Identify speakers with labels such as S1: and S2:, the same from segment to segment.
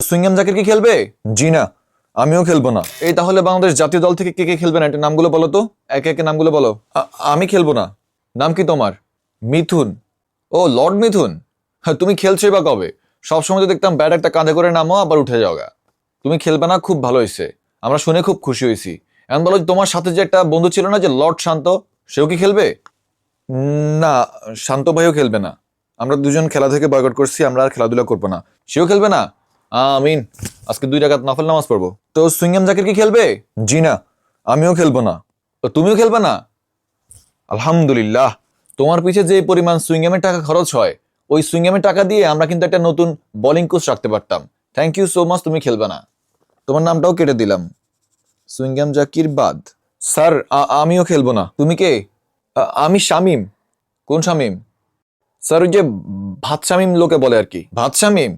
S1: সুইংগাম জাকির কি খেলবে? জি না, আমিও খেলবো না। এই তাহলে বাংলাদেশ জাতীয় দল থেকে কে কে খেলবে না, এটা নামগুলো বলো তো, একে একে নামগুলো বলো। আমি খেলবো না। নাম কি তোমার? মিথুন। ও, লর্ড মিথুন। হ্যাঁ, তুমি খেলছোই বা কবে? সবসময় তো দেখতাম ব্যাট একটা কাঁধে করে নামো আবার উঠে যাওগা। তুমি খেলবে না, খুব ভালো হয়েছে, আমরা শুনে খুব খুশি হয়েছি। এখন বলো, তোমার সাথে যে একটা বন্ধু ছিল না, যে লর্ড শান্ত, সেও কি খেলবে? না, শান্ত ভাইও খেলবে না। আমরা দুজন খেলা থেকে বয়কট করছি, আমরা আর খেলাধুলা করবো না। সেও খেলবে না। আমিন। আজকে 2 রাকাত নফল নামাজ পড়বো। তো সুইংগাম জাকির কি খেলবে? জি না, আমিও খেলবো না। তো তুমিও খেলবে না? আলহামদুলিল্লাহ। তোমার পিছে যে পরিমাণ সুইংগামের টাকা খরচ হয়, ওই সুইংগামের টাকা দিয়ে আমরা কিন্তু একটা নতুন বোলিং কোচ রাখতে পারতাম। থ্যাংক ইউ সো মাচ, তুমি খেলবে না। তোমার নামটাও কেটে দিলাম, সুইংগাম জাকির বাদ। স্যার, আমিও খেলবো না। তুমি কে? আমি শামিম। কোন শামিম? স্যার, ওই যে ভাত শামিম লোকে বলে আর কি, ভাত শামিম।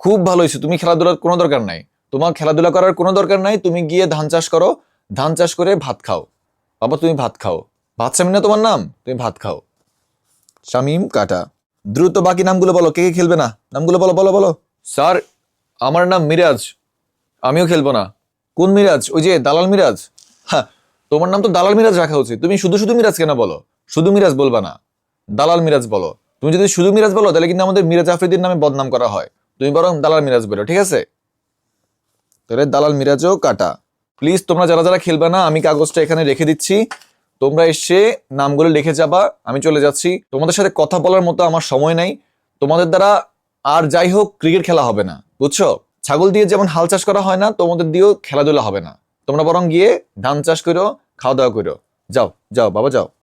S1: খুব ভালো হয়েছে, তুমি খেলাধুলার কোনো দরকার নাই। তোমার খেলাধুলা করার কোনো দরকার নাই, তুমি গিয়ে ধান চাষ করো, ধান চাষ করে ভাত খাও। বাবা, তুমি ভাত খাও। ভাত শামিম না তোমার নাম? তুমি ভাত খাও। শামিম কাটা। দ্রুত বাকি নামগুলো বলো, কে কে খেলবে না, নামগুলো বলো বলো বলো। স্যার, আমার নাম মিরাজ, আমিও খেলবো না। কোন মিরাজ? ওই যে দালাল মিরাজ? হ্যাঁ, তোমার নাম তো দালাল মিরাজ রাখা উচিত। তুমি শুধু শুধু মিরাজ কেন বলো? শুধু মিরাজ বলবা না, দালাল মিরাজ বলো। তুমি যদি শুধু মিরাজ বলো তাহলে কিন্তু আমাদের মিরাজ আফ্রিদির নামে বদনাম করা হয়। তুমি বরং দালাল মিরাজ বলো, ঠিক আছে? তাহলে দালাল মিরাজও কাটা। প্লিজ, তোমরা যারা যারা খেলবে না, আমি কাগজটা এখানে রেখে দিচ্ছি, তোমরা এসে নামগুলো লিখে যাবা। আমি চলে যাচ্ছি, তোমাদের সাথে কথা বলার মতো আমার সময় নাই। তোমাদের দ্বারা আর যাই হোক ক্রিকেট খেলা হবে না, বুঝছো? ছাগল দিয়ে যেমন হাল চাষ করা হয় না, তোমাদের দিয়েও খেলাধুলা হবে না। তোমরা বরং গিয়ে ধান চাষ করো, খাওয়া দাওয়া করো। যাও যাও বাবা, যাও।